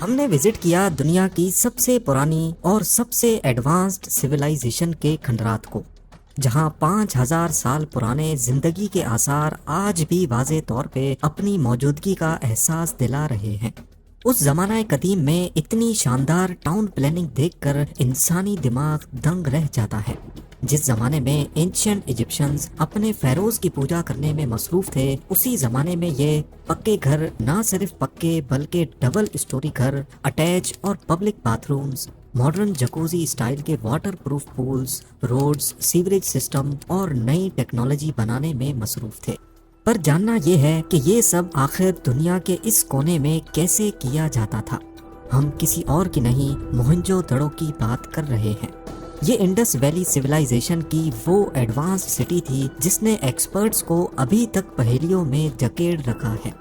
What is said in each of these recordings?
ہم نے وزٹ کیا دنیا کی سب سے پرانی اور سب سے ایڈوانسڈ سویلائزیشن کے کھنڈرات کو، جہاں 5000 سال پرانے زندگی کے آثار آج بھی واضح طور پہ اپنی موجودگی کا احساس دلا رہے ہیں۔ اس زمانہ قدیم میں اتنی شاندار ٹاؤن پلاننگ دیکھ کر انسانی دماغ دنگ رہ جاتا ہے۔ جس زمانے میں اینشینٹ ایجپشنز اپنے فیروز کی پوجا کرنے میں مصروف تھے، اسی زمانے میں یہ پکے گھر نہ صرف پکے بلکہ ڈبل اسٹوری گھر، اٹیچ اور public bathrooms, modern Jacuzzi style کے waterproof pools, roads, sewerage system اور نئی ٹیکنالوجی بنانے میں مصروف تھے۔ پر جاننا یہ ہے کہ یہ سب آخر دنیا کے اس کونے میں کیسے کیا جاتا تھا۔ ہم کسی اور کی نہیں، موہنجو دڑو کی بات کر رہے ہیں۔ یہ انڈس ویلی سویلائزیشن کی وہ ایڈوانس سٹی تھی جس نے ایکسپرٹس کو ابھی تک پہیلیوں میں جکیڑ رکھا ہے۔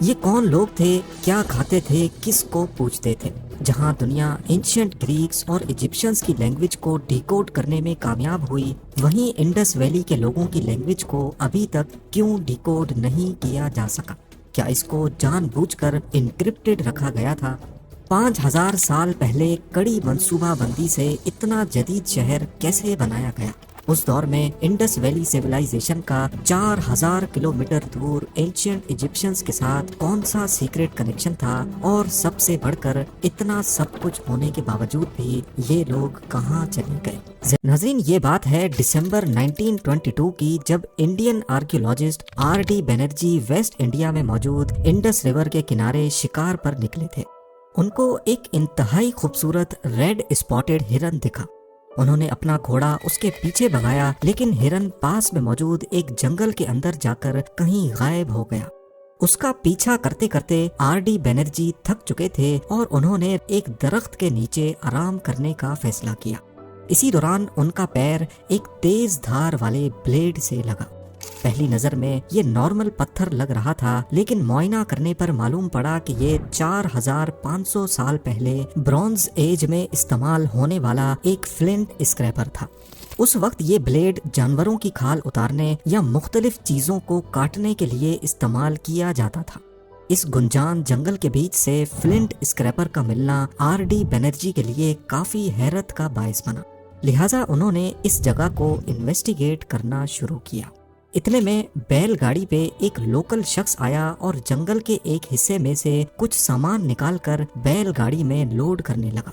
یہ کون لوگ تھے، کیا کھاتے تھے، کس کو پوچھتے تھے؟ جہاں دنیا اینشینٹ گریکس اور ایجپشنز کی لینگویج کو ڈیکوڈ کرنے میں کامیاب ہوئی، وہیں انڈس ویلی کے لوگوں کی لینگویج کو ابھی تک کیوں ڈیکوڈ نہیں کیا جا سکا؟ کیا اس کو جان بوجھ کر انکرپٹڈ رکھا گیا تھا؟ 5000 سال پہلے کڑی منصوبہ بندی سے اتنا جدید شہر کیسے بنایا گیا؟ اس دور میں انڈس ویلی سویلائزیشن کا 4000 کلومیٹر دور اینشینٹ ایجپشنز کے ساتھ کون سا سیکرٹ کنیکشن تھا؟ اور سب سے بڑھ کر اتنا سب کچھ ہونے کے باوجود بھی یہ لوگ کہاں چلے گئے؟ ناظرین، یہ بات ہے دسمبر 1922 کی، جب Indian archaeologist R D Banerji west India میں موجود انڈس ریور کے کنارے شکار پر نکلے تھے۔ ان کو ایک انتہائی خوبصورت ریڈ اسپاٹڈ ہرن دکھا۔ انہوں نے اپنا گھوڑا اس کے پیچھے بھگایا، لیکن ہرن پاس میں موجود ایک جنگل کے اندر جا کر کہیں غائب ہو گیا۔ اس کا پیچھا کرتے کرتے آر ڈی بینرجی تھک چکے تھے اور انہوں نے ایک درخت کے نیچے آرام کرنے کا فیصلہ کیا۔ اسی دوران ان کا پیر ایک تیز دھار والے بلیڈ سے لگا۔ پہلی نظر میں یہ نارمل پتھر لگ رہا تھا، لیکن معائنہ کرنے پر معلوم پڑا کہ یہ 4500 سال پہلے برونز ایج میں استعمال ہونے والا ایک فلنٹ اسکریپر تھا۔ اس وقت یہ بلیڈ جانوروں کی کھال اتارنے یا مختلف چیزوں کو کاٹنے کے لیے استعمال کیا جاتا تھا۔ اس گنجان جنگل کے بیچ سے فلنٹ اسکریپر کا ملنا آر ڈی بینرجی کے لیے کافی حیرت کا باعث بنا، لہٰذا انہوں نے اس جگہ کو انویسٹیگیٹ کرنا شروع کیا۔ اتنے میں بیل گاڑی پہ ایک لوکل شخص آیا اور جنگل کے ایک حصے میں سے کچھ سامان نکال کر بیل گاڑی میں لوڈ کرنے لگا۔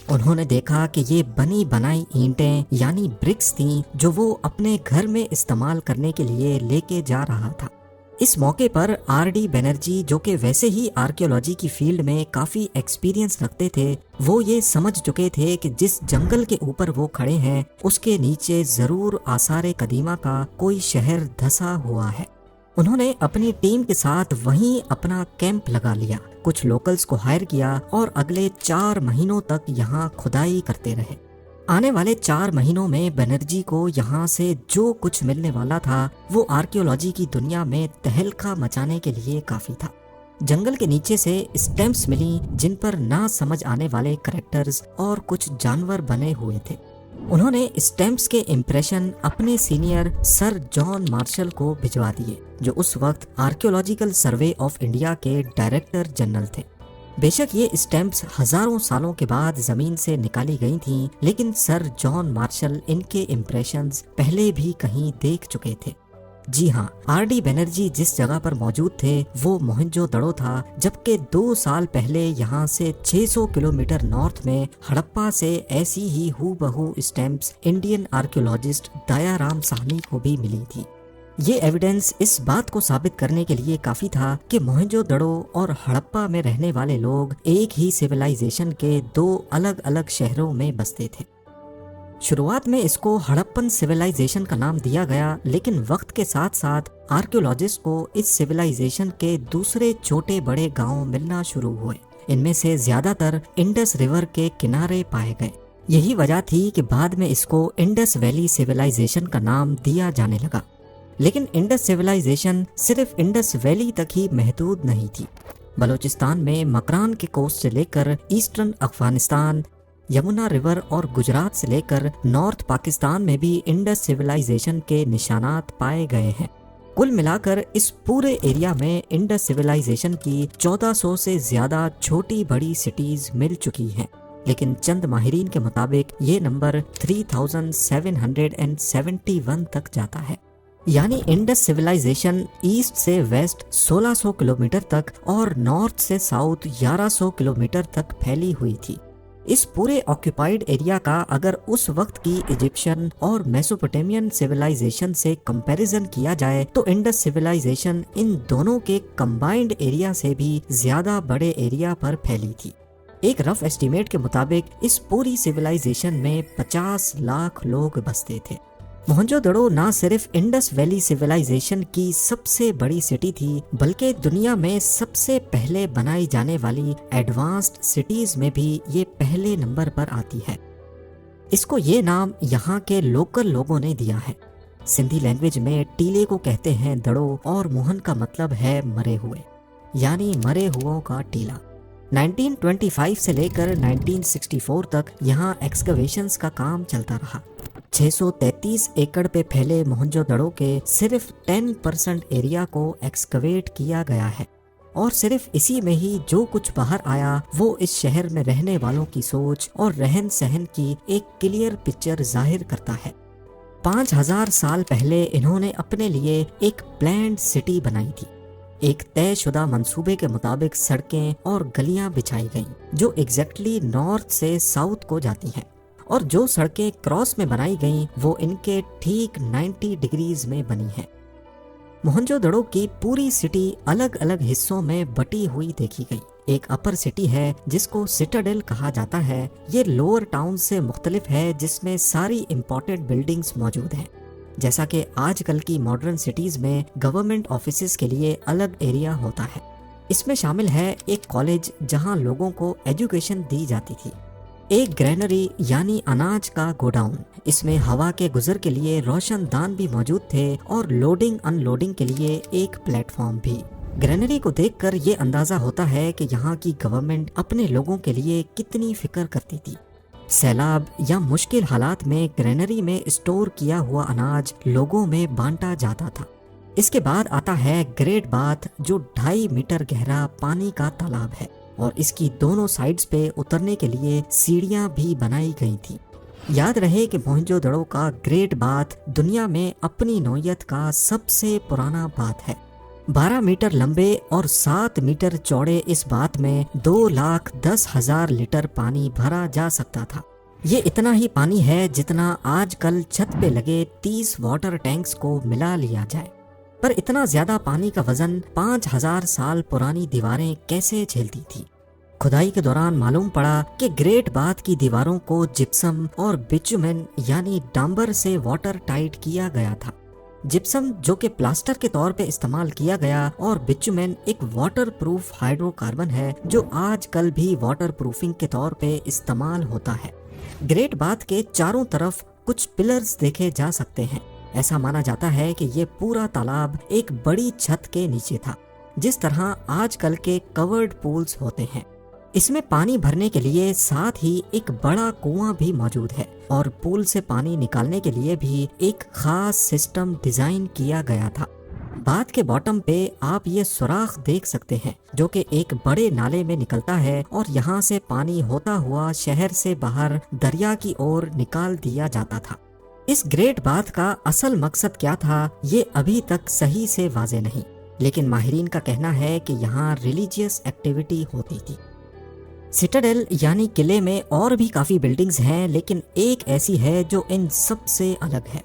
انہوں نے دیکھا کہ یہ بنی بنائی اینٹیں یعنی برکس تھیں جو وہ اپنے گھر میں استعمال کرنے کے لیے لے کے جا رہا تھا۔ اس موقع پر آر ڈی بینرجی، جو کہ ویسے ہی آرکیولوجی کی فیلڈ میں کافی ایکسپیرینس رکھتے تھے، وہ یہ سمجھ چکے تھے کہ جس جنگل کے اوپر وہ کھڑے ہیں اس کے نیچے ضرور آثار قدیمہ کا کوئی شہر دھسا ہوا ہے۔ انہوں نے اپنی ٹیم کے ساتھ وہیں اپنا کیمپ لگا لیا، کچھ لوکلز کو ہائر کیا اور اگلے 4 مہینوں تک یہاں کھدائی کرتے رہے۔ آنے والے 4 مہینوں میں بینرجی کو یہاں سے جو کچھ ملنے والا تھا وہ آرکیولوجی کی دنیا میں تہلکہ مچانے کے لیے کافی تھا۔ جنگل کے نیچے سے اسٹیمپس ملیں جن پر نہ سمجھ آنے والے کریکٹرز اور کچھ جانور بنے ہوئے تھے۔ انہوں نے اسٹیمپس کے امپریشن اپنے سینئر سر جان مارشل کو بھجوا دیے، جو اس وقت آرکیولوجیکل سروے آف انڈیا کے ڈائریکٹر جنرل تھے۔ بے شک یہ اسٹیمپس ہزاروں سالوں کے بعد زمین سے نکالی گئی تھیں، لیکن سر جان مارشل ان کے امپریشنز پہلے بھی کہیں دیکھ چکے تھے۔ جی ہاں، آر ڈی بینرجی جس جگہ پر موجود تھے وہ موہنجو دڑو تھا، جبکہ 2 سال پہلے یہاں سے 600 کلومیٹر نارتھ میں ہڑپا سے ایسی ہی ہو بہو اسٹیمپس انڈین آرکیولوجسٹ دیا رام ساہنی کو بھی ملی تھی۔ یہ ایویڈنس اس بات کو ثابت کرنے کے لیے کافی تھا کہ موہنجو دڑو اور ہڑپا میں رہنے والے لوگ ایک ہی سویلائزیشن کے 2 الگ الگ شہروں میں بستے تھے۔ شروعات میں اس کو ہڑپن سویلائزیشن کا نام دیا گیا، لیکن وقت کے ساتھ ساتھ آرکیولوجسٹ کو اس سویلائزیشن کے دوسرے چھوٹے بڑے گاؤں ملنا شروع ہوئے۔ ان میں سے زیادہ تر انڈس ریور کے کنارے پائے گئے۔ یہی وجہ تھی کہ بعد میں اس کو انڈس ویلی سویلائزیشن کا نام دیا جانے لگا۔ لیکن انڈس سویلائزیشن صرف انڈس ویلی تک ہی محدود نہیں تھی۔ بلوچستان میں مکران کے کوسٹ سے لے کر ایسٹرن افغانستان، یمنا ریور اور گجرات سے لے کر نارتھ پاکستان میں بھی انڈس سویلائزیشن کے نشانات پائے گئے ہیں۔ کل ملا کر اس پورے ایریا میں انڈس سویلائزیشن کی 1400 سے زیادہ چھوٹی بڑی سٹیز مل چکی ہیں، لیکن چند ماہرین کے مطابق یہ نمبر 3771 تک جاتا ہے۔ یعنی انڈس سویلائزیشن ایسٹ سے ویسٹ 1600 کلومیٹر تک اور نارتھ سے ساؤتھ 1100 کلومیٹر تک پھیلی ہوئی تھی۔ اس پورے آکوپائیڈ ایریا کا اگر اس وقت کی ایجپشن اور میسوپوٹیمین سویلائزیشن سے کمپیریزن کیا جائے تو انڈس سویلائزیشن ان دونوں کے کمبائنڈ ایریا سے بھی زیادہ بڑے ایریا پر پھیلی تھی۔ ایک رف ایسٹیمیٹ کے مطابق اس پوری سویلائزیشن میں 50 لاکھ لوگ بستے تھے۔ موہنجو دڑو نہ صرف انڈس ویلی سویلائزیشن کی سب سے بڑی سٹی تھی بلکہ دنیا میں سب سے پہلے بنائی جانے والی ایڈوانسڈ سٹیز میں بھی یہ پہلے نمبر پر آتی ہے۔ اس کو یہ نام یہاں کے لوکل لوگوں نے دیا ہے۔ سندھی لینگویج میں ٹیلے کو کہتے ہیں دڑو اور موہن کا مطلب ہے مرے ہوئے، یعنی مرے ہوں کا ٹیلا۔ 1925 سے لے کر 1964 تک یہاں ایکسکیویشنز کا کام چلتا رہا۔ 633 ایکڑ پہ پھیلے موہنجو دڑو کے صرف 10% ایریا کو ایکسکیویٹ کیا گیا ہے، اور صرف اسی میں ہی جو کچھ باہر آیا وہ اس شہر میں رہنے والوں کی سوچ اور رہن سہن کی ایک کلیئر پکچر ظاہر کرتا ہے۔ 5000 سال پہلے انہوں نے اپنے لیے ایک پلانڈ سٹی بنائی تھی۔ ایک طے شدہ منصوبے کے مطابق سڑکیں اور گلیاں بچھائی گئیں جو ایگزیکٹلی نارتھ سے ساؤتھ کو جاتی ہیں، اور جو سڑکیں کراس میں بنائی گئیں وہ ان کے ٹھیک 90 ڈگریز میں بنی ہیں۔ موہنجو دڑو کی پوری سٹی الگ الگ حصوں میں بٹی ہوئی دیکھی گئی۔ ایک اپر سٹی ہے جس کو سٹاڈیل کہا جاتا ہے، یہ لوور ٹاؤن سے مختلف ہے جس میں ساری امپورٹنٹ بلڈنگز موجود ہیں۔ جیسا کہ آج کل کی ماڈرن سٹیز میں گورنمنٹ آفیسز کے لیے الگ ایریا ہوتا ہے، اس میں شامل ہے ایک کالج جہاں لوگوں کو ایجوکیشن دی جاتی تھی، ایک گرینری یعنی اناج کا گوڈاؤن، اس میں ہوا کے گزر کے لیے روشن دان بھی موجود تھے اور لوڈنگ ان لوڈنگ کے لیے ایک پلیٹ فارم بھی۔ گرینری کو دیکھ کر یہ اندازہ ہوتا ہے کہ یہاں کی گورنمنٹ اپنے لوگوں کے لیے کتنی فکر کرتی تھی۔ سیلاب یا مشکل حالات میں گرینری میں اسٹور کیا ہوا اناج لوگوں میں بانٹا جاتا تھا۔ اس کے بعد آتا ہے گریٹ باتھ جو 2.5 میٹر گہرا پانی کا تالاب ہے، اور اس کی دونوں سائڈز پہ اترنے کے لیے سیڑھیاں بھی بنائی گئی تھیں۔ یاد رہے کہ موہنجو دڑو کا گریٹ باتھ دنیا میں اپنی نوعیت کا سب سے پرانا باتھ ہے۔ 12 میٹر لمبے اور 7 میٹر چوڑے اس باتھ میں 2,10,000 لیٹر پانی بھرا جا سکتا تھا۔ یہ اتنا ہی پانی ہے جتنا آج کل چھت پہ لگے 30 واٹر ٹینکس کو ملا لیا جائے۔ پر اتنا زیادہ پانی کا وزن 5000 سال پرانی دیواریں کیسے جھیلتی تھی؟ کھدائی کے دوران معلوم پڑا کہ گریٹ باتھ کی دیواروں کو جپسم اور بچومن یعنی ڈامبر سے واٹر ٹائٹ کیا گیا تھا۔ جپسم جو کہ پلاسٹر کے طور پہ استعمال کیا گیا، اور بچومن ایک واٹر پروف ہائیڈرو کاربن ہے جو آج کل بھی واٹر پروفنگ کے طور پہ استعمال ہوتا ہے۔ گریٹ باتھ کے چاروں طرف کچھ پلرز دیکھے جا سکتے ہیں۔ ایسا مانا جاتا ہے کہ یہ پورا تالاب ایک بڑی چھت کے نیچے تھا، جس طرح آج کل کے کورڈ پولز ہوتے ہیں۔ اس میں پانی بھرنے کے لیے ساتھ ہی ایک بڑا کنواں بھی موجود ہے، اور پول سے پانی نکالنے کے لیے بھی ایک خاص سسٹم ڈیزائن کیا گیا تھا۔ باتھ کے باٹم پہ آپ یہ سوراخ دیکھ سکتے ہیں جو کہ ایک بڑے نالے میں نکلتا ہے، اور یہاں سے پانی ہوتا ہوا شہر سے باہر دریا کی اور نکال دیا جاتا تھا۔ اس گریٹ باتھ کا اصل مقصد کیا تھا یہ ابھی تک صحیح سے واضح نہیں، لیکن ماہرین کا کہنا ہے کہ یہاں ریلیجیس ایکٹیویٹی ہوتی تھی۔ سٹاڈیل یعنی قلعے میں اور بھی کافی بلڈنگز ہیں، لیکن ایک ایسی ہے جو ان سب سے الگ ہے۔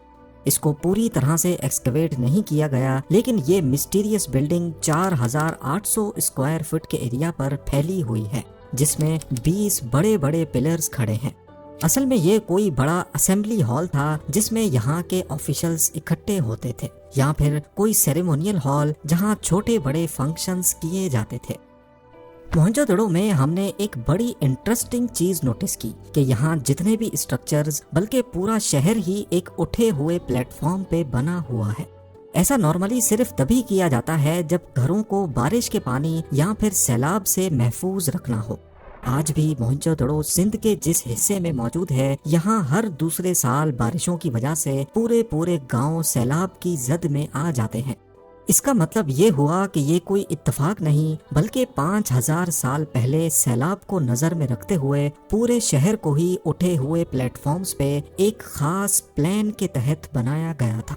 اس کو پوری طرح سے ایکسکیویٹ نہیں کیا گیا، لیکن یہ مسٹیریس بلڈنگ 4800 اسکوائر فٹ کے ایریا پر پھیلی ہوئی ہے، جس میں 20 بڑے بڑے پلرز کھڑے ہیں۔ اصل میں یہ کوئی بڑا اسمبلی ہال تھا جس میں یہاں کے آفیشلز اکٹھے ہوتے تھے، یا پھر کوئی سیریمونیل ہال جہاں چھوٹے بڑے فنکشنز کیے جاتے تھے۔ موہنجو دڑو میں ہم نے ایک بڑی انٹرسٹنگ چیز نوٹس کی کہ یہاں جتنے بھی اسٹرکچرز بلکہ پورا شہر ہی ایک اٹھے ہوئے پلیٹ فارم پہ بنا ہوا ہے۔ ایسا نارملی صرف تبھی کیا جاتا ہے جب گھروں کو بارش کے پانی یا پھر سیلاب سے محفوظ رکھنا ہو۔ آج بھی موہنجو دڑو سندھ کے جس حصے میں موجود ہے، یہاں ہر دوسرے سال بارشوں کی وجہ سے پورے گاؤں سیلاب کی زد میں آ جاتے ہیں، اس کا مطلب یہ ہوا کہ یہ کوئی اتفاق نہیں بلکہ 5000 سال پہلے سیلاب کو نظر میں رکھتے ہوئے پورے شہر کو ہی اٹھے ہوئے پلیٹ فارمز پہ ایک خاص پلان کے تحت بنایا گیا تھا۔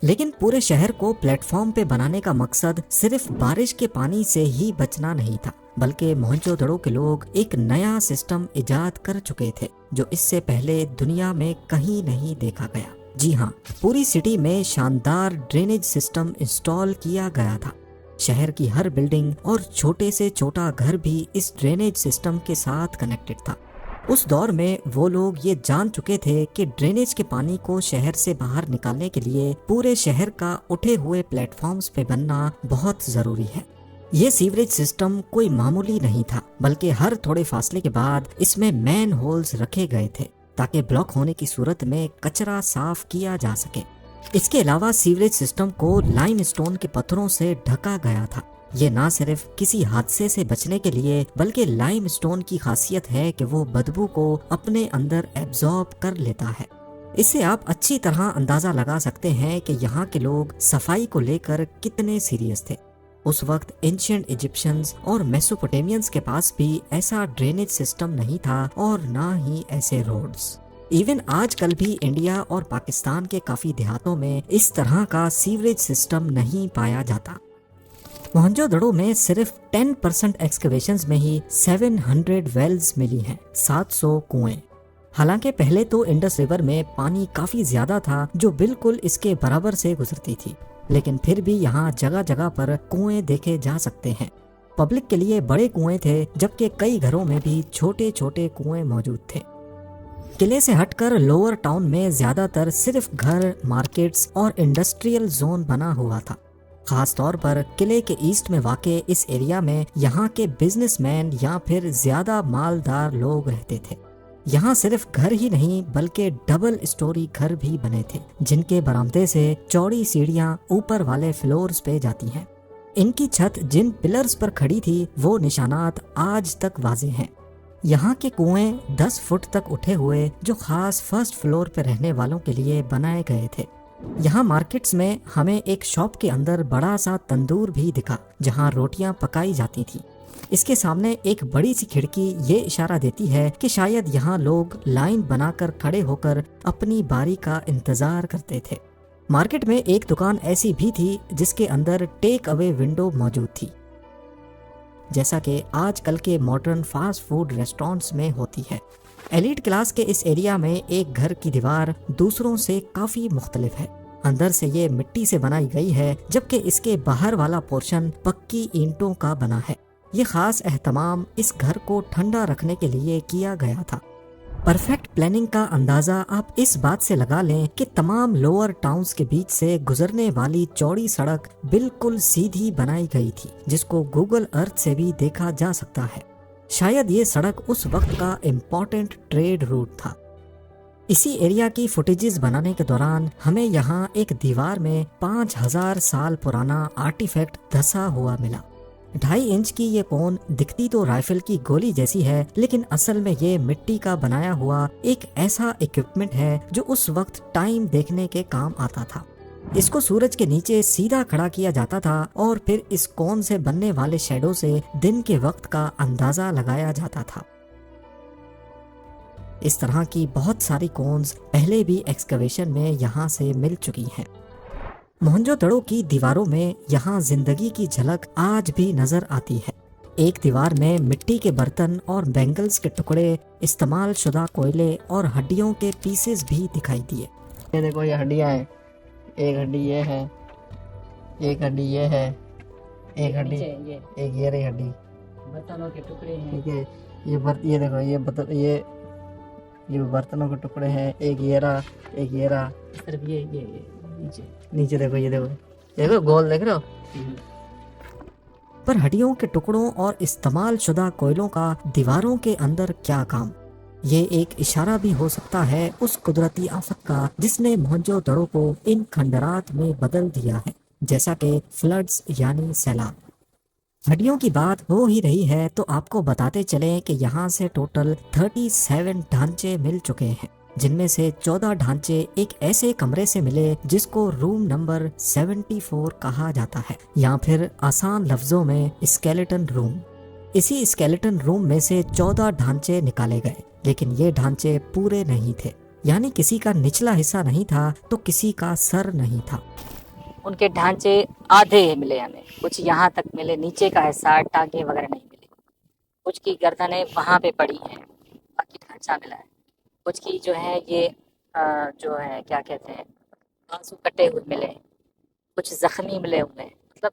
لیکن پورے شہر کو پلیٹ فارم پہ بنانے کا مقصد صرف بارش کے پانی سے ہی بچنا نہیں تھا، بلکہ موہنجو دڑو کے لوگ ایک نیا سسٹم ایجاد کر چکے تھے جو اس سے پہلے دنیا میں کہیں نہیں دیکھا گیا۔ جی ہاں، پوری سٹی میں شاندار ڈرینیج سسٹم انسٹال کیا گیا تھا۔ شہر کی ہر بلڈنگ اور چھوٹے سے چھوٹا گھر بھی اس ڈرینیج سسٹم کے ساتھ کنیکٹڈ تھا۔ اس دور میں وہ لوگ یہ جان چکے تھے کہ ڈرینیج کے پانی کو شہر سے باہر نکالنے کے لیے پورے شہر کا اٹھے ہوئے پلیٹ فارمز پہ بننا بہت ضروری ہے۔ یہ سیوریج سسٹم کوئی معمولی نہیں تھا، بلکہ ہر تھوڑے فاصلے کے بعد اس میں مین ہولز رکھے گئے تھے تاکہ بلاک ہونے کی صورت میں کچرا صاف کیا جا سکے۔ اس کے علاوہ سیوریج سسٹم کو لائم اسٹون کے پتھروں سے ڈھکا گیا تھا۔ یہ نہ صرف کسی حادثے سے بچنے کے لیے بلکہ لائم اسٹون کی خاصیت ہے کہ وہ بدبو کو اپنے اندر ایبزارب کر لیتا ہے۔ اس سے آپ اچھی طرح اندازہ لگا سکتے ہیں کہ یہاں کے لوگ صفائی کو لے کر کتنے سیریس تھے۔ اس وقت اینشینٹ ایجپشنز اور میسوپوٹیمینز کے پاس بھی ایسا ڈرینیج سسٹم نہیں تھا اور نہ ہی ایسے روڈز۔ ایون آج کل بھی انڈیا اور پاکستان کے کافی دیہاتوں میں اس طرح کا سیوریج سسٹم نہیں پایا جاتا۔ موہنجو دڑو میں صرف 10% ایکسکیویشنز میں ہی 700 ویلز ملی ہیں، 700 کنویں۔ حالانکہ پہلے تو انڈس ریور میں پانی کافی زیادہ تھا جو بالکل اس کے برابر سے گزرتی تھی، لیکن پھر بھی یہاں جگہ جگہ پر کنویں دیکھے جا سکتے ہیں۔ پبلک کے لیے بڑے کنویں تھے جبکہ کئی گھروں میں بھی چھوٹے چھوٹے کنویں موجود تھے۔ قلعے سے ہٹ کر لوور ٹاؤن میں زیادہ تر صرف گھر، مارکیٹس اور انڈسٹریل زون بنا ہوا تھا۔ خاص طور پر قلعے کے ایسٹ میں واقع اس ایریا میں یہاں کے بزنس مین یا پھر زیادہ مالدار لوگ رہتے تھے۔ یہاں صرف گھر ہی نہیں بلکہ ڈبل اسٹوری گھر بھی بنے تھے جن کے برآمدے سے چوڑی سیڑھیاں اوپر والے فلورز پہ جاتی ہیں۔ ان کی چھت جن پلرز پر کھڑی تھی وہ نشانات آج تک واضح ہیں۔ یہاں کے کنویں 10 فٹ تک اٹھے ہوئے جو خاص فرسٹ فلور پہ رہنے والوں کے لیے بنائے گئے تھے۔ یہاں مارکیٹس میں ہمیں ایک شاپ کے اندر بڑا سا تندور بھی دکھا جہاں روٹیاں پکائی جاتی تھیں۔ اس کے سامنے ایک بڑی سی کھڑکی یہ اشارہ دیتی ہے کہ شاید یہاں لوگ لائن بنا کر کھڑے ہو کر اپنی باری کا انتظار کرتے تھے۔ مارکیٹ میں ایک دکان ایسی بھی تھی جس کے اندر ٹیک اوے ونڈو موجود تھی، جیسا کہ آج کل کے ماڈرن فاسٹ فوڈ ریسٹورنٹس میں ہوتی ہے۔ ایلیٹ کلاس کے اس ایریا میں ایک گھر کی دیوار دوسروں سے کافی مختلف ہے۔ اندر سے یہ مٹی سے بنائی گئی ہے جبکہ اس کے باہر والا پورشن پکی اینٹوں کا بنا ہے۔ یہ خاص اہتمام اس گھر کو ٹھنڈا رکھنے کے لیے کیا گیا تھا۔ پرفیکٹ پلاننگ کا اندازہ آپ اس بات سے لگا لیں کہ تمام لوور ٹاؤنز کے بیچ سے گزرنے والی چوڑی سڑک بالکل سیدھی بنائی گئی تھی جس کو گوگل ارتھ سے بھی دیکھا جا سکتا ہے۔ شاید یہ سڑک اس وقت کا امپورٹنٹ ٹریڈ روٹ تھا۔ اسی ایریا کی فوٹیجز بنانے کے دوران ہمیں یہاں ایک دیوار میں 5000 سال پرانا آرٹیفیکٹ دھسا ہوا ملا۔ 2.5 انچ کی یہ کون دکھتی تو رائفل کی گولی جیسی ہے، لیکن اصل میں یہ مٹی کا بنایا ہوا ایک ایسا ایکوپمنٹ ہے جو اس وقت ٹائم دیکھنے کے کام آتا تھا۔ اس کو سورج کے نیچے سیدھا کھڑا کیا جاتا تھا اور پھر اس کون سے بننے والے شیڈو سے دن کے وقت کا اندازہ لگایا جاتا تھا۔ اس طرح کی بہت ساری کونز پہلے بھی ایکسکیویشن میں یہاں سے مل چکی ہیں۔ موہنجو دڑو کی دیواروں میں یہاں زندگی کی جھلک آج بھی نظر آتی ہے۔ ایک دیوار میں مٹی کے برتن اور بینگلز کے ٹکڑے، استعمال شدہ کوئلے اور ہڈیوں کے پیسز بھی دکھائی دیے۔ یہ دیکھو یہ ہڈیاں ہیں، ایک ہڈی یہ ہے، ایک ہڈی یہ ہے، ایک ہڈی ایک یہ رہی ہڈی، برتنوں کے ٹکڑے ہیں۔ ٹھیک ہے۔ یہ دیکھو یہ برتنوں کے ٹکڑے ہیں، ایک یہ رہا، ایک یہ رہا، صرف یہ نیچے نیچے دیکھو، یہ دیکھو گول دیکھ رہے ہو۔ پر ہڈیوں کے ٹکڑوں اور استعمال شدہ کوئلوں کا دیواروں کے اندر کیا کام؟ یہ ایک اشارہ بھی ہو سکتا ہے اس قدرتی آفت کا جس نے موہنجو دڑو کو ان کھنڈرات میں بدل دیا ہے، جیسا کہ فلڈز یعنی سیلاب۔ ہڈیوں کی بات ہو ہی رہی ہے تو آپ کو بتاتے چلیں کہ یہاں سے ٹوٹل 37 ڈھانچے مل چکے ہیں۔ جن میں سے 14 ڈھانچے ایک ایسے کمرے سے ملے جس کو روم نمبر 74 کہا جاتا ہے، یا پھر آسان لفظوں میں اسکیلیٹن روم۔ اسی اسکیلیٹن روم میں سے 14 ڈھانچے نکالے گئے، لیکن یہ ڈھانچے پورے نہیں تھے، یعنی کسی کا نچلا حصہ نہیں تھا تو کسی کا سر نہیں تھا۔ ان کے ڈھانچے آدھے ملے ہمیں، کچھ یہاں تک ملے، نیچے کا حصہ ٹانگیں وغیرہ نہیں ملے، کچھ کی گردنیں وہاں پہ پڑی ہیں، باقی ڈھانچہ ملا ہے، کچھ کی جو ہے یہ جو ہے کیا کہتے ہیں بازو کٹے ہوئے ملے، کچھ زخمی ملے ہوئے، مطلب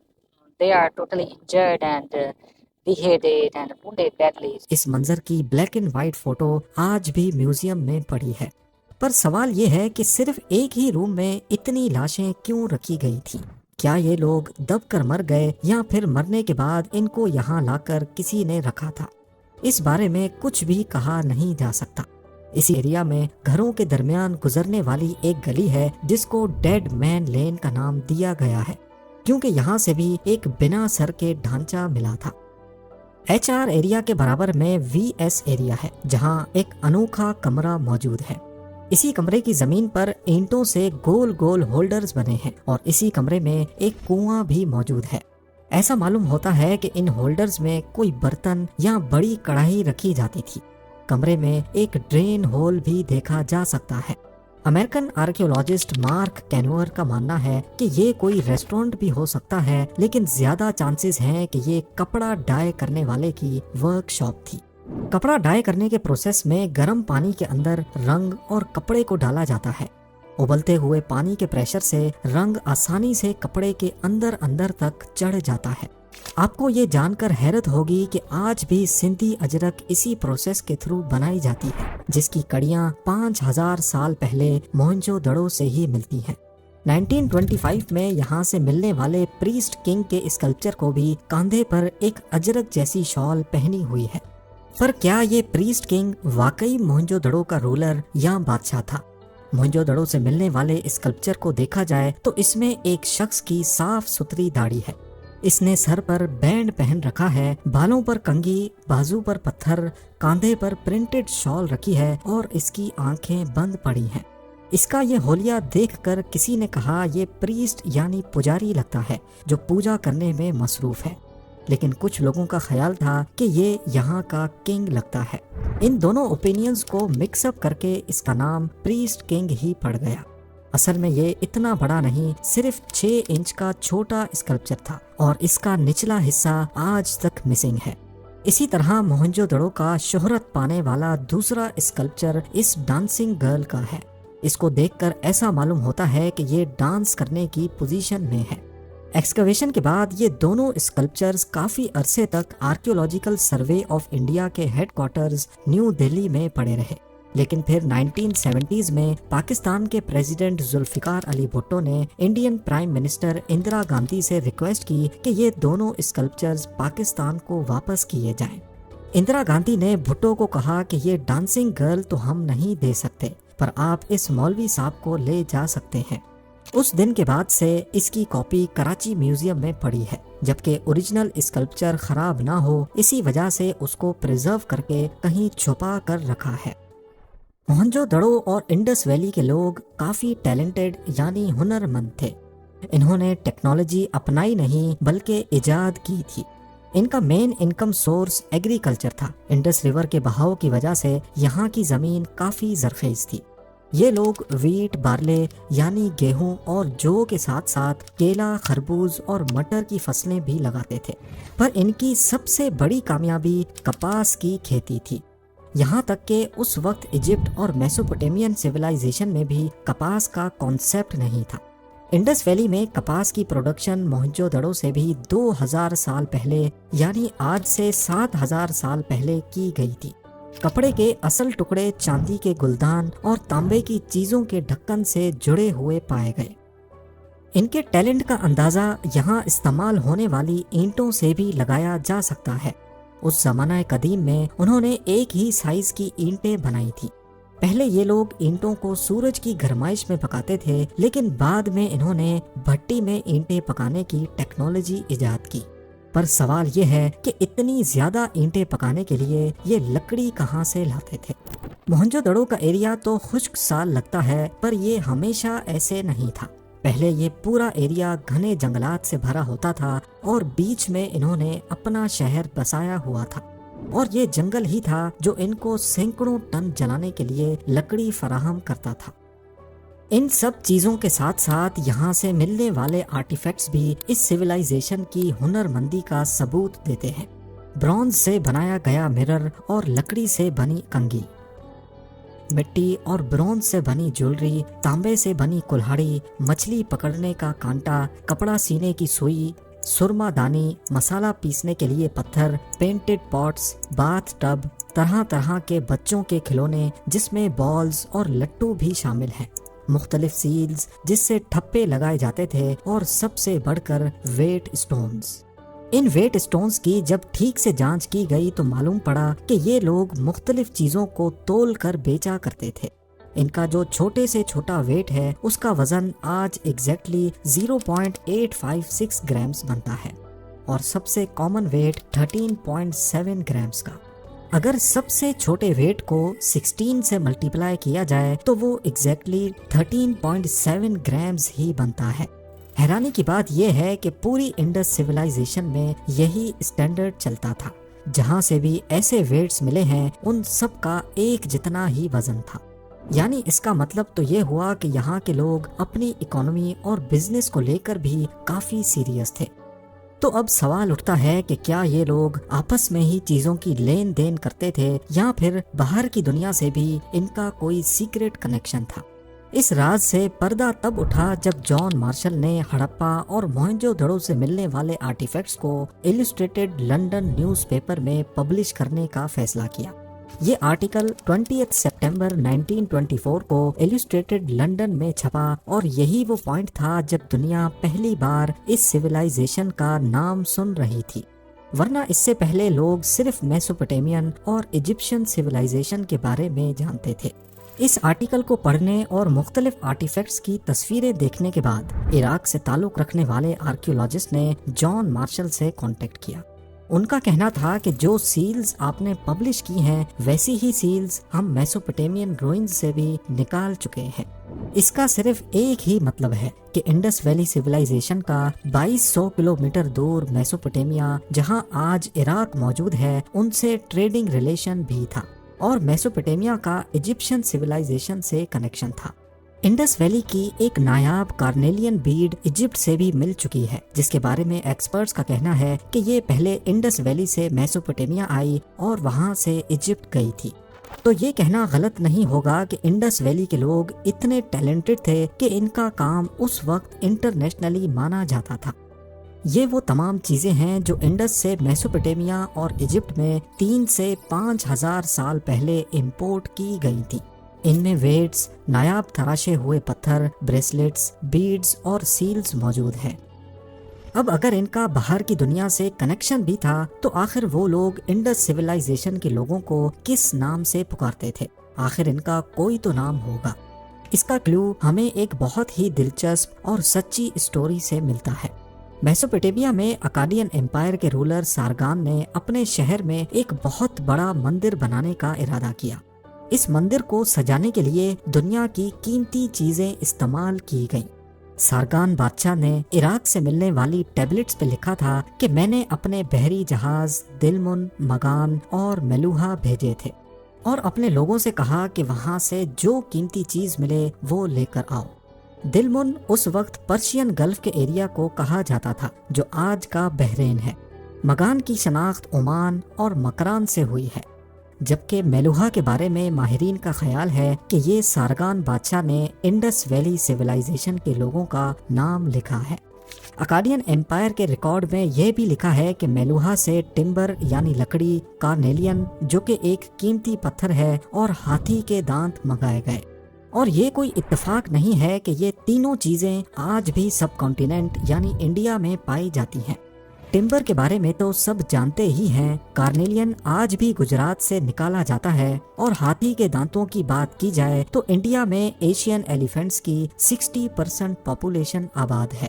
they are totally injured and beheaded and wounded badly۔ اس منظر کی بلیک اینڈ وائٹ فوٹو آج بھی میوزیم میں پڑی ہے، پر سوال یہ ہے کہ صرف ایک ہی روم میں اتنی لاشیں کیوں رکھی گئی تھی؟ کیا یہ لوگ دب کر مر گئے یا پھر مرنے کے بعد ان کو یہاں لا کر کسی نے رکھا تھا؟ اس بارے میں کچھ بھی کہا نہیں جا سکتا۔ اسی ایریا میں گھروں کے درمیان گزرنے والی ایک گلی ہے جس کو ڈیڈ مین لین کا نام دیا گیا ہے، کیونکہ یہاں سے بھی ایک بنا سر کے ڈھانچہ ملا تھا۔ ایچ آر ایریا کے برابر میں وی ایس ایریا ہے، جہاں ایک انوکھا کمرہ موجود ہے۔ اسی کمرے کی زمین پر اینٹوں سے گول گول ہولڈرز بنے ہیں، اور اسی کمرے میں ایک کنواں بھی موجود ہے۔ ایسا معلوم ہوتا ہے کہ ان ہولڈرز میں کوئی برتن یا بڑی کڑاہی رکھی جاتی تھی۔ کمرے میں ایک ڈرین ہول بھی دیکھا جا سکتا ہے۔ امریکن آرکیولوجسٹ مارک کینور کا ماننا ہے کہ یہ کوئی ریسٹورنٹ بھی ہو سکتا ہے، لیکن زیادہ چانسز ہیں کہ یہ کپڑا ڈائی کرنے والے کی ورک شاپ تھی۔ کپڑا ڈائی کرنے کے پروسیس میں گرم پانی کے اندر رنگ اور کپڑے کو ڈالا جاتا ہے۔ ابلتے ہوئے پانی کے پریشر سے رنگ آسانی سے کپڑے کے اندر تک چڑھ جاتا ہے۔ آپ کو یہ جان کر حیرت ہوگی کہ آج بھی سندھی اجرک اسی پروسیس کے تھرو بنائی جاتی ہے، جس کی کڑیاں 5000 سال پہلے موہنجو دڑو سے ہی ملتی ہیں۔ 1925 میں یہاں سے ملنے والے پریسٹ کنگ کے اسکلپچر کو بھی کاندھے پر ایک اجرک جیسی شال پہنی ہوئی ہے۔ پر کیا یہ پریسٹ کنگ واقعی موہنجو دڑو کا رولر یا بادشاہ تھا؟ موہنجو دڑو سے ملنے والے اسکلپچر کو دیکھا جائے تو اس میں ایک شخص کی صاف ستھری داڑھی ہے۔ اس نے سر پر بینڈ پہن رکھا ہے، بالوں پر کنگھی، بازو پر پتھر، کاندھے پر پرنٹڈ شال رکھی ہے، اور اس کی آنکھیں بند پڑی ہیں۔ اس کا یہ حلیہ دیکھ کر کسی نے کہا یہ پریسٹ یعنی پجاری لگتا ہے جو پوجا کرنے میں مصروف ہے، لیکن کچھ لوگوں کا خیال تھا کہ یہ یہاں کا کنگ لگتا ہے۔ ان دونوں اوپینینز کو مکس اپ کر کے اس کا نام پریسٹ کنگ ہی پڑ گیا۔ اصل میں یہ اتنا بڑا نہیں، صرف 6 انچ کا چھوٹا اسکلپچر تھا، اور اس کا نچلا حصہ آج تک مسنگ ہے۔ اسی طرح موہنجو دڑو کا شہرت پانے والا دوسرا اسکلپچر اس ڈانسنگ گرل کا ہے۔ اس کو دیکھ کر ایسا معلوم ہوتا ہے کہ یہ ڈانس کرنے کی پوزیشن میں ہے۔ ایکسکیویشن کے بعد یہ دونوں اسکلپچرز کافی عرصے تک آرکیولوجیکل سروے آف انڈیا کے ہیڈ کوارٹرز نیو دہلی میں پڑے رہے، لیکن پھر 1970s میں پاکستان کے پریزیڈنٹ ذوالفقار علی بھٹو نے Indian prime minister Indira Gandhi سے ریکویسٹ کی کہ یہ دونوں اسکلپچرز پاکستان کو واپس کیے جائیں۔ اندرا گاندھی نے بھٹو کو کہا کہ یہ ڈانسنگ گرل تو ہم نہیں دے سکتے، پر آپ اس مولوی صاحب کو لے جا سکتے ہیں۔ اس دن کے بعد سے اس کی کاپی کراچی میوزیم میں پڑی ہے، جبکہ اوریجنل اسکلپچر خراب نہ ہو اسی وجہ سے اس کو پریزرو کر کے کہیں چھپا کر رکھا ہے۔ موہنجو دڑو اور انڈس ویلی کے لوگ کافی ٹیلنٹڈ یعنی ہنرمند تھے۔ انہوں نے ٹیکنالوجی اپنائی نہیں بلکہ ایجاد کی تھی۔ ان کا مین انکم سورس ایگریکلچر تھا۔ انڈس ریور کے بہاؤ کی وجہ سے یہاں کی زمین کافی زرخیز تھی۔ یہ لوگ ویٹ، بارلے یعنی گیہوں اور جو کے ساتھ ساتھ کیلا، خربوز اور مٹر کی فصلیں بھی لگاتے تھے، پر ان کی سب سے بڑی کامیابی کپاس کی کھیتی تھی۔ یہاں تک کہ اس وقت ایجپٹ اور میسوپوٹیمین سیولائزیشن میں بھی کپاس کا کانسیپٹ نہیں تھا۔ انڈس ویلی میں کپاس کی پروڈکشن موہنجو دڑو سے بھی 2000 سال پہلے یعنی آج سے 7000 سال پہلے کی گئی تھی۔ کپڑے کے اصل ٹکڑے چاندی کے گلدان اور تانبے کی چیزوں کے ڈھکن سے جڑے ہوئے پائے گئے۔ ان کے ٹیلنٹ کا اندازہ یہاں استعمال ہونے والی اینٹوں سے بھی لگایا جا سکتا ہے۔ اس زمانہ قدیم میں انہوں نے ایک ہی سائز کی اینٹیں بنائی تھی۔ پہلے یہ لوگ اینٹوں کو سورج کی گرمائش میں پکاتے تھے، لیکن بعد میں انہوں نے بھٹی میں اینٹیں پکانے کی ٹیکنالوجی ایجاد کی۔ پر سوال یہ ہے کہ اتنی زیادہ اینٹیں پکانے کے لیے یہ لکڑی کہاں سے لاتے تھے؟ موہنجو دڑو کا ایریا تو خشک سال لگتا ہے، پر یہ ہمیشہ ایسے نہیں تھا۔ پہلے یہ پورا ایریا گھنے جنگلات سے بھرا ہوتا تھا اور بیچ میں انہوں نے اپنا شہر بسایا ہوا تھا، اور یہ جنگل ہی تھا جو ان کو سینکڑوں ٹن جلانے کے لیے لکڑی فراہم کرتا تھا۔ ان سب چیزوں کے ساتھ ساتھ یہاں سے ملنے والے آرٹیفیکٹس بھی اس سویلائزیشن کی ہنر مندی کا ثبوت دیتے ہیں۔ برونز سے بنایا گیا مرر اور لکڑی سے بنی کنگھی، مٹی اور برونز سے بنی جویلری، تانبے سے بنی کلہاڑی، مچھلی پکڑنے کا کانٹا، کپڑا سینے کی سوئی، سرما دانی، مسالہ پیسنے کے لیے پتھر، پینٹڈ پاٹس، باتھ ٹب، طرح طرح کے بچوں کے کھلونے جس میں بالز اور لٹو بھی شامل ہیں، مختلف سیلز جس سے ٹھپے لگائے جاتے تھے، اور سب سے بڑھ کر ویٹ سٹونز۔ ان ویٹ سٹونز کی جب ٹھیک سے جانچ کی گئی تو معلوم پڑا کہ یہ لوگ مختلف چیزوں کو تول کر بیچا کرتے تھے۔ ان کا جو چھوٹے سے چھوٹا ویٹ ہے اس کا وزن آج ایگزیکٹلی 0.856 گرامز بنتا ہے، اور سب سے کامن ویٹ 13.7 گرامز کا۔ اگر سب سے چھوٹے ویٹ کو 16 سے ملٹیپلائی کیا جائے تو وہ ایگزیکٹلی 13.7 گرامز ہی بنتا ہے۔ حیرانی کی بات یہ ہے کہ پوری انڈس سویلائزیشن میں یہی اسٹینڈرڈ چلتا تھا۔ جہاں سے بھی ایسے ویٹس ملے ہیں ان سب کا ایک جتنا ہی وزن تھا۔ یعنی اس کا مطلب تو یہ ہوا کہ یہاں کے لوگ اپنی اکانومی اور بزنس کو لے کر بھی کافی سیریس تھے۔ تو اب سوال اٹھتا ہے کہ کیا یہ لوگ آپس میں ہی چیزوں کی لین دین کرتے تھے یا پھر باہر کی دنیا سے بھی ان کا کوئی سیکریٹ کنیکشن تھا؟ اس راز سے پردہ تب اٹھا جب جان مارشل نے ہڑپا اور موہنجو دڑو سے ملنے والے آرٹیفیکٹس کو ایلسٹریٹڈ لنڈن نیوز پیپر میں پبلش کرنے کا فیصلہ کیا۔ یہ آرٹیکل 20 سپٹمبر 1924 کو ایلسٹریٹڈ لنڈن میں چھپا، اور یہی وہ پوائنٹ تھا جب دنیا پہلی بار اس سویلائزیشن کا نام سن رہی تھی، ورنہ اس سے پہلے لوگ صرف میسوپوٹیمین اور ایجپشین سویلائزیشن کے بارے میں جانتے تھے۔ اس آرٹیکل کو پڑھنے اور مختلف آرٹیفیکٹس کی تصویریں دیکھنے کے بعد عراق سے تعلق رکھنے والے آرکیولوجسٹ نے جان مارشل سے کانٹیکٹ کیا۔ ان کا کہنا تھا کہ جو سیلز آپ نے پبلش کی ہیں ویسی ہی سیلز ہم میسوپوٹیمین روئنز سے بھی نکال چکے ہیں۔ اس کا صرف ایک ہی مطلب ہے کہ انڈس ویلی سویلائزیشن کا 2200 کلومیٹر دور میسوپوٹیمیا، جہاں آج عراق موجود ہے، ان سے ٹریڈنگ ریلیشن بھی تھا، اور میسوپوٹیمیا کا ایجپشین سویلائزیشن سے کنیکشن تھا۔ انڈس ویلی کی ایک نایاب کارنیلین بیڈ ایجپٹ سے بھی مل چکی ہے، جس کے بارے میں ایکسپرٹس کا کہنا ہے کہ یہ پہلے انڈس ویلی سے میسوپوٹیمیا آئی اور وہاں سے ایجپٹ گئی تھی۔ تو یہ کہنا غلط نہیں ہوگا کہ انڈس ویلی کے لوگ اتنے ٹیلنٹڈ تھے کہ ان کا کام اس وقت انٹرنیشنلی مانا جاتا تھا۔ یہ وہ تمام چیزیں ہیں جو انڈس سے میسوپوٹیمیا اور ایجپٹ میں 3 سے 5000 سال پہلے امپورٹ کی گئی تھی۔ ان میں ویٹس، نایاب تراشے ہوئے پتھر، بریسلیٹس، بیڈز اور سیلز موجود ہیں۔ اب اگر ان کا باہر کی دنیا سے کنیکشن بھی تھا تو آخر وہ لوگ انڈس سویلائزیشن کے لوگوں کو کس نام سے پکارتے تھے؟ آخر ان کا کوئی تو نام ہوگا۔ اس کا کلو ہمیں ایک بہت ہی دلچسپ اور سچی اسٹوری سے ملتا ہے۔ میسوپوٹیمیا میں اکادین امپائر کے رولر سارگان نے اپنے شہر میں ایک بہت بڑا مندر بنانے کا ارادہ کیا۔ اس مندر کو سجانے کے لیے دنیا کی قیمتی چیزیں استعمال کی گئیں۔ سارگان بادشاہ نے عراق سے ملنے والی ٹیبلٹس پہ لکھا تھا کہ میں نے اپنے بحری جہاز دلمن، مگان اور میلوہا بھیجے تھے، اور اپنے لوگوں سے کہا کہ وہاں سے جو قیمتی چیز ملے وہ لے کر آؤ۔ دلمن اس وقت پرشین گلف کے ایریا کو کہا جاتا تھا جو آج کا بحرین ہے۔ مگان کی شناخت عمان اور مکران سے ہوئی ہے، جبکہ میلوہا کے بارے میں ماہرین کا خیال ہے کہ یہ سارگان بادشاہ نے انڈس ویلی سویلائزیشن کے لوگوں کا نام لکھا ہے۔ اکادین امپائر کے ریکارڈ میں یہ بھی لکھا ہے کہ میلوہا سے ٹمبر یعنی لکڑی، کارنیلین جو کہ ایک قیمتی پتھر ہے، اور ہاتھی کے دانت منگائے گئے۔ اور یہ کوئی اتفاق نہیں ہے کہ یہ تینوں چیزیں آج بھی سب کانٹیننٹ یعنی انڈیا میں پائی جاتی ہیں۔ ٹمبر کے بارے میں تو سب جانتے ہی ہیں، کارنیلین آج بھی گجرات سے نکالا جاتا ہے، اور ہاتھی کے دانتوں کی بات کی جائے تو انڈیا میں ایشین ایلیفینٹس کی 60% پاپولیشن آباد ہے۔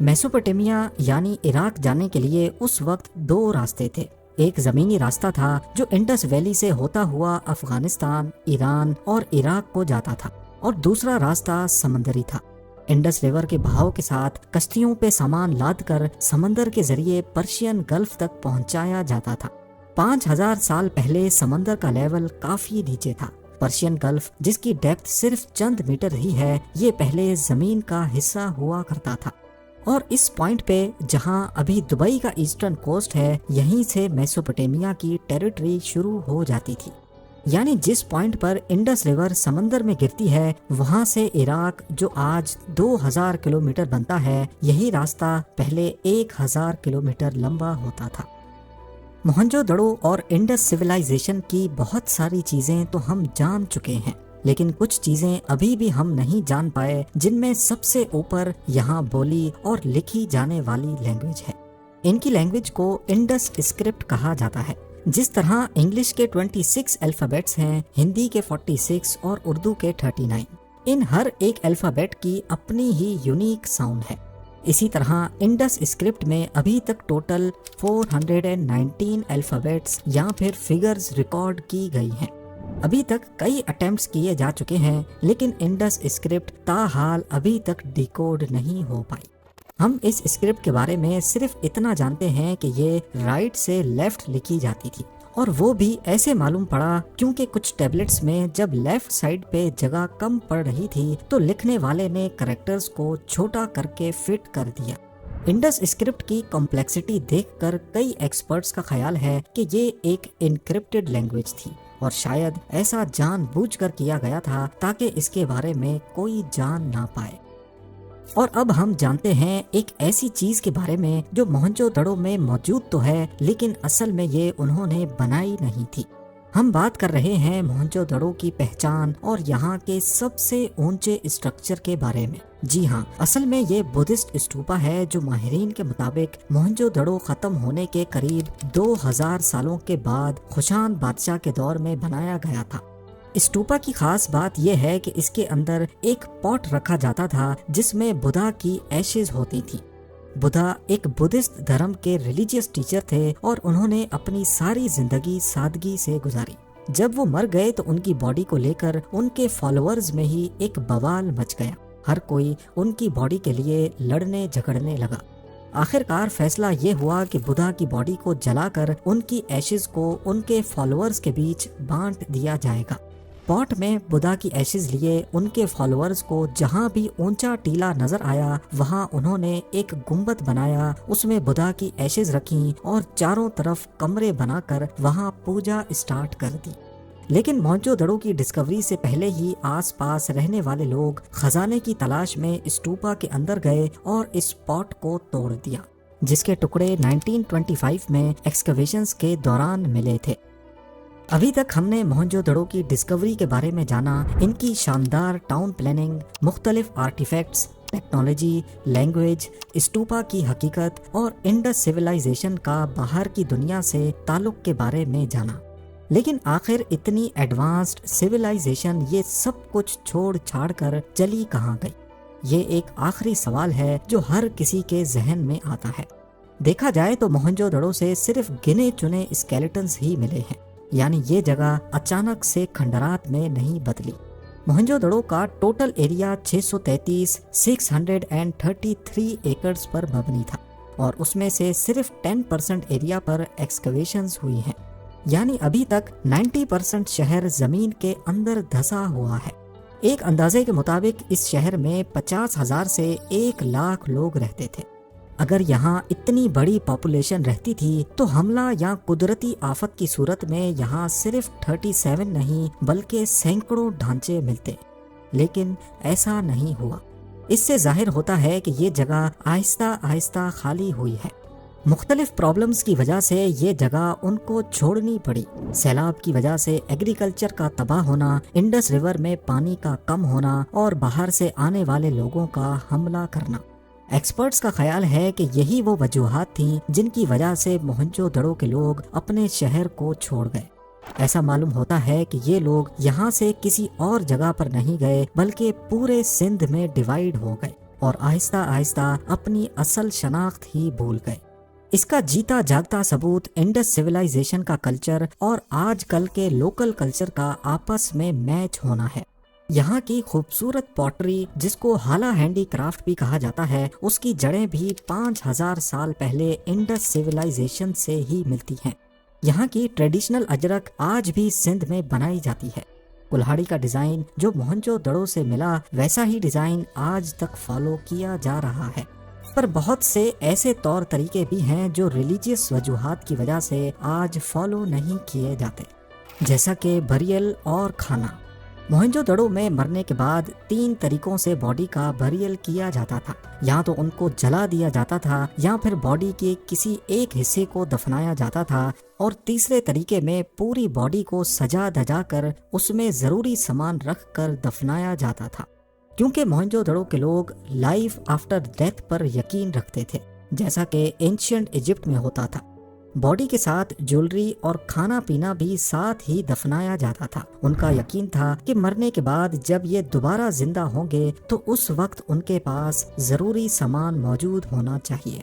میسوپوٹیمیا یعنی عراق جانے کے لیے اس وقت 2 راستے تھے، ایک زمینی راستہ تھا جو انڈس ویلی سے ہوتا ہوا افغانستان، ایران اور عراق کو جاتا تھا، اور دوسرا راستہ سمندری تھا۔ انڈس ریور کے بہاؤ کے ساتھ کشتیوں پہ سامان لاد کر سمندر کے ذریعے پرشین گلف تک پہنچایا جاتا تھا۔ 5000 سال پہلے سمندر کا لیول کافی نیچے تھا۔ پرشین گلف، جس کی ڈیپتھ صرف چند میٹر ہی ہے، یہ پہلے زمین کا حصہ ہوا کرتا تھا، اور اس پوائنٹ پہ جہاں ابھی دبئی کا ایسٹرن کوسٹ ہے، یہیں سے میسوپوٹیمیا کی ٹیریٹری شروع ہو جاتی تھی۔ یعنی جس پوائنٹ پر انڈس ریور سمندر میں گرتی ہے، وہاں سے عراق جو آج 2000 کلومیٹر بنتا ہے، یہی راستہ پہلے 1000 کلومیٹر لمبا ہوتا تھا۔ موہنجو دڑو اور انڈس سویلائزیشن کی بہت ساری چیزیں تو ہم جان چکے ہیں، لیکن کچھ چیزیں ابھی بھی ہم نہیں جان پائے، جن میں سب سے اوپر یہاں بولی اور لکھی جانے والی لینگویج ہے۔ ان کی لینگویج کو انڈس اسکرپٹ کہا جاتا ہے۔ جس طرح انگلش کے 26 الفابیٹس ہیں، ہندی کے 46 اور اردو کے 39، ان ہر ایک الفابیٹ کی اپنی ہی یونیک ساؤنڈ ہے۔ اسی طرح انڈس اسکرپٹ میں ابھی تک ٹوٹل 419 الفابیٹس یا پھر فگرز ریکارڈ کی گئی ہیں۔ ابھی تک کئی اٹیمپٹس کیے جا چکے ہیں، لیکن انڈس اسکرپٹ تاحال ابھی تک ڈیکوڈ نہیں ہو پائی۔ ہم اس اسکرپٹ کے بارے میں صرف اتنا جانتے ہیں کہ یہ رائٹ سے لیفٹ لکھی جاتی تھی، اور وہ بھی ایسے معلوم پڑا کیونکہ کچھ ٹیبلٹس میں جب لیفٹ سائڈ پہ جگہ کم پڑ رہی تھی تو لکھنے والے نے کریکٹرز کو چھوٹا کر کے فٹ کر دیا۔ انڈس اسکرپٹ کی کمپلیکسٹی دیکھ کر کئی ایکسپرٹس کا خیال ہے کہ یہ ایک انکرپٹڈ لینگویج تھی، اور شاید ایسا جان بوجھ کر کیا گیا تھا تاکہ اس کے بارے میں کوئی جان نہ پائے۔ اور اب ہم جانتے ہیں ایک ایسی چیز کے بارے میں جو موہنجو دڑو میں موجود تو ہے، لیکن اصل میں یہ انہوں نے بنائی نہیں تھی۔ ہم بات کر رہے ہیں موہنجو دڑو کی پہچان اور یہاں کے سب سے اونچے اسٹرکچر کے بارے میں۔ جی ہاں، اصل میں یہ بدھسٹ اسٹوپا ہے جو ماہرین کے مطابق موہنجو دڑو ختم ہونے کے قریب 2000 سالوں کے بعد خوشان بادشاہ کے دور میں بنایا گیا تھا۔ اسٹوپا کی خاص بات یہ ہے کہ اس کے اندر ایک پاٹ رکھا جاتا تھا جس میں بدھا کی ایشز ہوتی تھی۔ بدھا ایک بدھسٹ دھرم کے ریلیجیس ٹیچر تھے، اور انہوں نے اپنی ساری زندگی سادگی سے گزاری۔ جب وہ مر گئے تو ان کی باڈی کو لے کر ان کے فالوورز میں ہی ایک بوال مچ گیا۔ ہر کوئی ان کی باڈی کے لیے لڑنے جھگڑنے لگا۔ آخرکار فیصلہ یہ ہوا کہ بدھا کی باڈی کو جلا کر ان کی ایشز کو ان کے فالوورز کے بیچ بانٹ دیا جائے گا۔ پاٹ میں بدھا کی ایشز لیے ان کے فالوورز کو جہاں بھی اونچا ٹیلا نظر آیا وہاں انہوں نے ایک گنبد بنایا، اس میں بدھا کی ایشز رکھیں اور چاروں طرف کمرے بنا کر وہاں پوجا اسٹارٹ کر دی۔ لیکن موہنجو دڑو کی ڈسکوری سے پہلے ہی آس پاس رہنے والے لوگ خزانے کی تلاش میں اسٹوپا کے اندر گئے اور اس پاٹ کو توڑ دیا، جس کے ٹکڑے 1925 میں ایکسکیویشنز کے دوران ملے تھے۔ ابھی تک ہم نے موہنجو دڑو کی ڈسکوری کے بارے میں جانا، ان کی شاندار ٹاؤن پلاننگ، مختلف آرٹیفیکٹس، ٹیکنالوجی، لینگویج، اسٹوپا کی حقیقت اور انڈس سویلائزیشن کا باہر کی دنیا سے تعلق کے بارے میں جانا۔ لیکن آخر اتنی ایڈوانسڈ سویلائزیشن یہ سب کچھ چھوڑ چھاڑ کر چلی کہاں گئی؟ یہ ایک آخری سوال ہے جو ہر کسی کے ذہن میں آتا ہے۔ دیکھا جائے تو موہنجو دڑو سے صرف گنے چنے اسکیلیٹنز ہی ملے ہیں، یعنی یہ جگہ اچانک سے کھنڈرات میں نہیں بدلی۔ موہنجو دڑو کا ٹوٹل ایریا 633 ایکڑز پر مبنی تھا، اور اس میں سے صرف 10% ایریا پر ایکسکیویشنز ہوئی ہیں، یعنی ابھی تک 90% شہر زمین کے اندر دھسا ہوا ہے۔ ایک اندازے کے مطابق اس شہر میں 50,000 سے 1,00,000 لوگ رہتے تھے۔ اگر یہاں اتنی بڑی پاپولیشن رہتی تھی تو حملہ یا قدرتی آفت کی صورت میں یہاں صرف 37 نہیں بلکہ سینکڑوں ڈھانچے ملتے، لیکن ایسا نہیں ہوا۔ اس سے ظاہر ہوتا ہے کہ یہ جگہ آہستہ آہستہ خالی ہوئی ہے۔ مختلف پرابلمز کی وجہ سے یہ جگہ ان کو چھوڑنی پڑی۔ سیلاب کی وجہ سے ایگریکلچر کا تباہ ہونا، انڈس ریور میں پانی کا کم ہونا اور باہر سے آنے والے لوگوں کا حملہ کرنا۔ ایکسپرٹس کا خیال ہے کہ یہی وہ وجوہات تھیں جن کی وجہ سے موہنجو دڑو کے لوگ اپنے شہر کو چھوڑ گئے۔ ایسا معلوم ہوتا ہے کہ یہ لوگ یہاں سے کسی اور جگہ پر نہیں گئے بلکہ پورے سندھ میں ڈیوائیڈ ہو گئے اور آہستہ آہستہ اپنی اصل شناخت ہی بھول گئے۔ اس کا جیتا جاگتا ثبوت انڈس سویلائزیشن کا کلچر اور آج کل کے لوکل کلچر کا آپس میں میچ ہونا ہے۔ یہاں کی خوبصورت پوٹری، جس کو ہالا ہینڈی کرافٹ بھی کہا جاتا ہے، اس کی جڑیں بھی 5000 سال پہلے انڈس سویلائزیشن سے ہی ملتی ہیں۔ یہاں کی ٹریڈیشنل اجرک آج بھی سندھ میں بنائی جاتی ہے۔ کلہاڑی کا ڈیزائن جو موہنجو دڑو سے ملا، ویسا ہی ڈیزائن آج تک فالو کیا جا رہا ہے، پر بہت سے ایسے طور طریقے بھی ہیں جو ریلیجیس وجوہات کی وجہ سے آج فالو نہیں کیے جاتے، جیسا کہ بریل اور کھانا۔ موہنجو دڑو میں مرنے کے بعد 3 طریقوں سے باڈی کا بریل کیا جاتا تھا، یا تو ان کو جلا دیا جاتا تھا، یا پھر باڈی کے کسی ایک حصے کو دفنایا جاتا تھا، اور تیسرے طریقے میں پوری باڈی کو سجا دھجا کر اس میں ضروری سامان رکھ کر دفنایا جاتا تھا، کیونکہ موہنجو دڑو کے لوگ لائف آفٹر ڈیتھ پر یقین رکھتے تھے، جیسا کہ اینشینٹ ایجپٹ میں ہوتا تھا۔ باڈی کے ساتھ جیولری اور کھانا پینا بھی ساتھ ہی دفنایا جاتا تھا۔ ان کا یقین تھا کہ مرنے کے بعد جب یہ دوبارہ زندہ ہوں گے تو اس وقت ان کے پاس ضروری سامان موجود ہونا چاہیے۔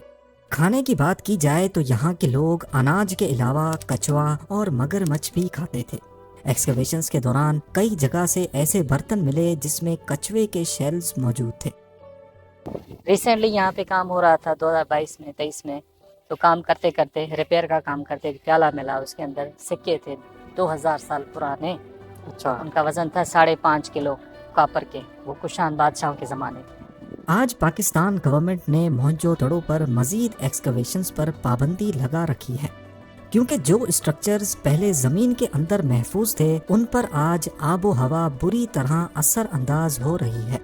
کھانے کی بات کی جائے تو یہاں کے لوگ اناج کے علاوہ کچوا اور مگرمچھ بھی کھاتے تھے۔ ایکسکیویشنز کے دوران کئی جگہ سے ایسے برتن ملے جس میں کچوے کے شیلز موجود تھے۔ ریسنٹلی یہاں پہ کام ہو رہا تھا 2022 میں 23 میں، تو کام کرتے کرتے ریپیئر کا کام کرتے پیالہ ملا، اس کے اندر سکے تھے 2000 سال پرانے۔ اچھا، ان کا وزن تھا 5.5 کلو کاپر کے، وہ کشان بادشاہوں کے زمانے کے۔ آج پاکستان گورنمنٹ نے موہنجو دڑو پر مزید ایکسکیویشنز پر پابندی لگا رکھی ہے، کیونکہ جو اسٹرکچرز پہلے زمین کے اندر محفوظ تھے ان پر آج آب و ہوا بری طرح اثر انداز ہو رہی ہے۔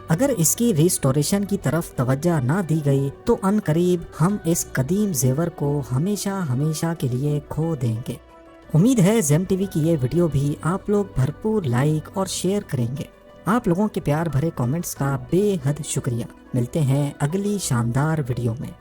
اگر اس کی ریسٹوریشن کی طرف توجہ نہ دی گئی تو ان قریب ہم اس قدیم زیور کو ہمیشہ کے لیے کھو دیں گے۔ امید ہے زیم ٹی وی کی یہ ویڈیو بھی آپ لوگ بھرپور لائک اور شیئر کریں گے۔ آپ لوگوں کے پیار بھرے کامنٹس کا بے حد شکریہ۔ ملتے ہیں اگلی شاندار ویڈیو میں۔